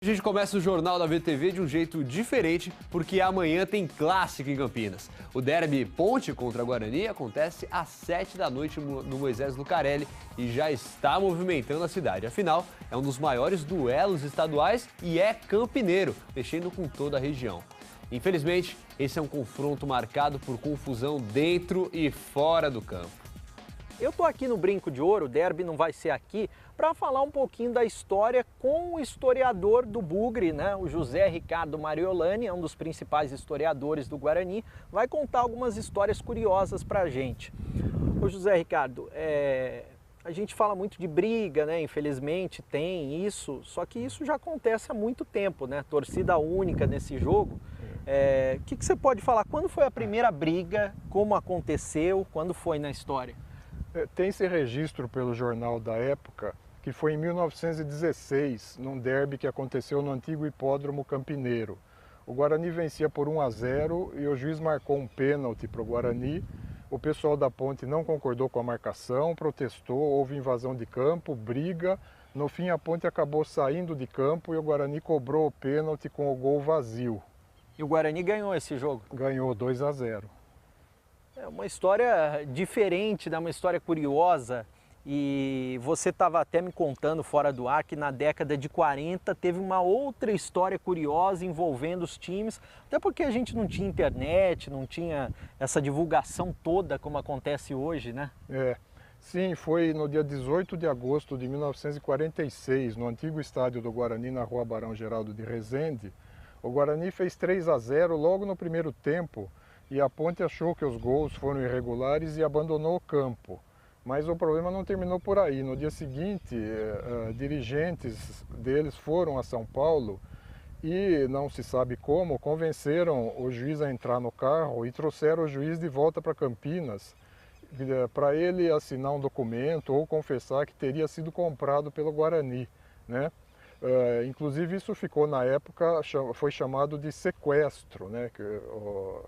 A gente começa o Jornal da VTV de um jeito diferente, porque amanhã tem clássico em Campinas. O derby Ponte contra Guarani acontece às 7 da noite no Moisés Lucarelli e já está movimentando a cidade. Afinal, é um dos maiores duelos estaduais e é campineiro, mexendo com toda a região. Infelizmente, esse é um confronto marcado por confusão dentro e fora do campo. Eu tô aqui no Brinco de Ouro, o derby não vai ser aqui, para falar um pouquinho da história com o historiador do Bugre, né? O José Ricardo Mariolani, é um dos principais historiadores do Guarani, vai contar algumas histórias curiosas para a gente. Ô José Ricardo, a gente fala muito de briga, né? Infelizmente tem isso, só que isso já acontece há muito tempo, né? Torcida única nesse jogo. O que você pode falar? Quando foi a primeira briga? Como aconteceu? Quando foi na história? Tem esse registro pelo jornal da época, que foi em 1916, num derby que aconteceu no antigo hipódromo Campineiro. O Guarani vencia por 1-0 e o juiz marcou um pênalti para o Guarani. O pessoal da Ponte não concordou com a marcação, protestou, houve invasão de campo, briga. No fim, a Ponte acabou saindo de campo e o Guarani cobrou o pênalti com o gol vazio. E o Guarani ganhou esse jogo? Ganhou 2-0. É uma história diferente, né? Uma história curiosa. E você estava até me contando fora do ar que na década de 40 teve uma outra história curiosa envolvendo os times, até porque a gente não tinha internet, não tinha essa divulgação toda como acontece hoje, né? Sim, foi no dia 18 de agosto de 1946, no antigo estádio do Guarani, na rua Barão Geraldo de Rezende. O Guarani fez 3-0 logo no primeiro tempo e a Ponte achou que os gols foram irregulares e abandonou o campo. Mas o problema não terminou por aí. No dia seguinte, dirigentes deles foram a São Paulo e, não se sabe como, convenceram o juiz a entrar no carro e trouxeram o juiz de volta para Campinas para ele assinar um documento ou confessar que teria sido comprado pelo Guarani, né? Inclusive isso ficou na época, foi chamado de sequestro, né?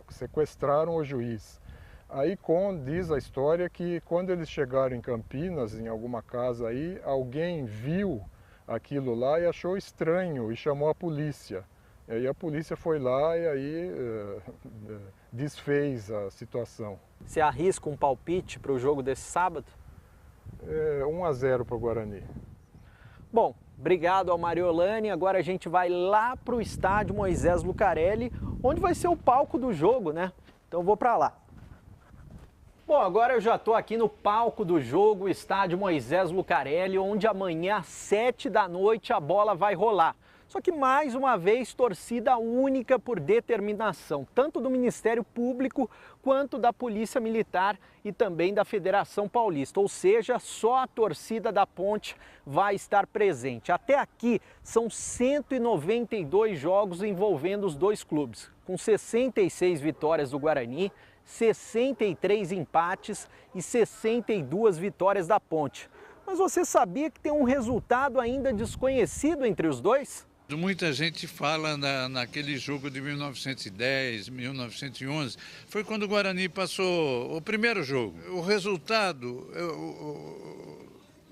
Sequestraram o juiz. Aí diz a história que quando eles chegaram em Campinas, em alguma casa aí, alguém viu aquilo lá e achou estranho e chamou a polícia. E aí a polícia foi lá e aí desfez a situação. Você arrisca um palpite para o jogo desse sábado? 1-0 para o Guarani. Bom, obrigado ao Mariolani. Agora a gente vai lá para o estádio Moisés Lucarelli, onde vai ser o palco do jogo, né? Então eu vou para lá. Bom, agora eu já estou aqui no palco do jogo, o estádio Moisés Lucarelli, onde amanhã às 7 da noite a bola vai rolar. Só que mais uma vez torcida única por determinação, tanto do Ministério Público quanto da Polícia Militar e também da Federação Paulista. Ou seja, só a torcida da Ponte vai estar presente. Até aqui são 192 jogos envolvendo os dois clubes, com 66 vitórias do Guarani, 63 empates e 62 vitórias da Ponte. Mas você sabia que tem um resultado ainda desconhecido entre os dois? Muita gente fala naquele jogo de 1910, 1911, foi quando o Guarani passou o primeiro jogo. O resultado,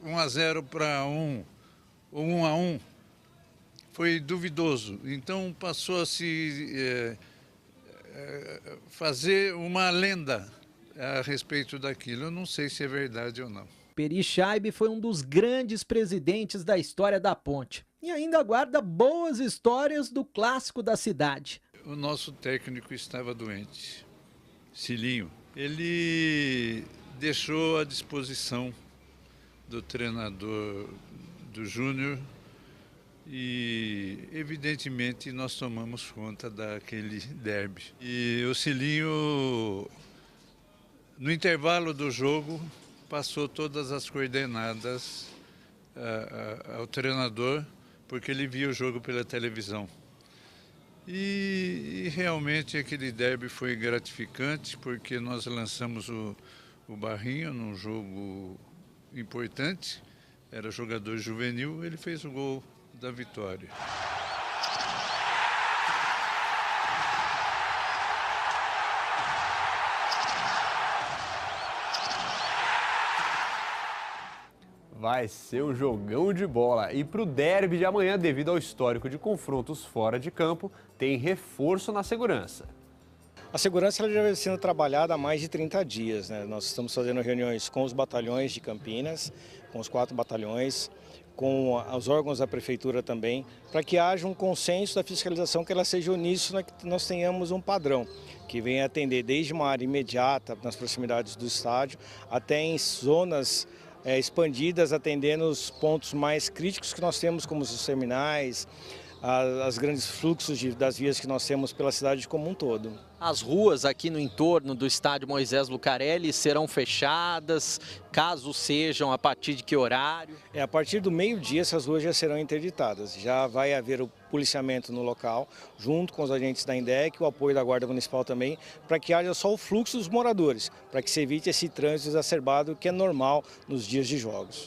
1-0 para 1, ou 1-1, foi duvidoso. Então passou a se fazer uma lenda a respeito daquilo. Eu não sei se é verdade ou não. Peri Scheibe foi um dos grandes presidentes da história da Ponte e ainda guarda boas histórias do clássico da cidade. O nosso técnico estava doente, Cilinho. Ele deixou à disposição do treinador do Júnior e, evidentemente, nós tomamos conta daquele derby. E o Cilinho, no intervalo do jogo, passou todas as coordenadas ao treinador, porque ele via o jogo pela televisão. E realmente aquele derby foi gratificante, porque nós lançamos o Barrinho num jogo importante, era jogador juvenil, ele fez o gol da vitória. Vai ser um jogão de bola. E para o derby de amanhã, devido ao histórico de confrontos fora de campo, tem reforço na segurança. A segurança ela já vem sendo trabalhada há mais de 30 dias, né? Nós estamos fazendo reuniões com os batalhões de Campinas, com os 4 batalhões, com os órgãos da prefeitura também, para que haja um consenso da fiscalização, que ela seja uníssona, que nós tenhamos um padrão, que venha atender desde uma área imediata, nas proximidades do estádio, até em zonas expandidas, atendendo os pontos mais críticos que nós temos, como os terminais, as grandes fluxos das vias que nós temos pela cidade como um todo. As ruas aqui no entorno do estádio Moisés Lucarelli serão fechadas, caso sejam, a partir de que horário? A partir do meio-dia essas ruas já serão interditadas. Já vai haver o policiamento no local, junto com os agentes da INDEC, o apoio da Guarda Municipal também, para que haja só o fluxo dos moradores, para que se evite esse trânsito exacerbado que é normal nos dias de jogos.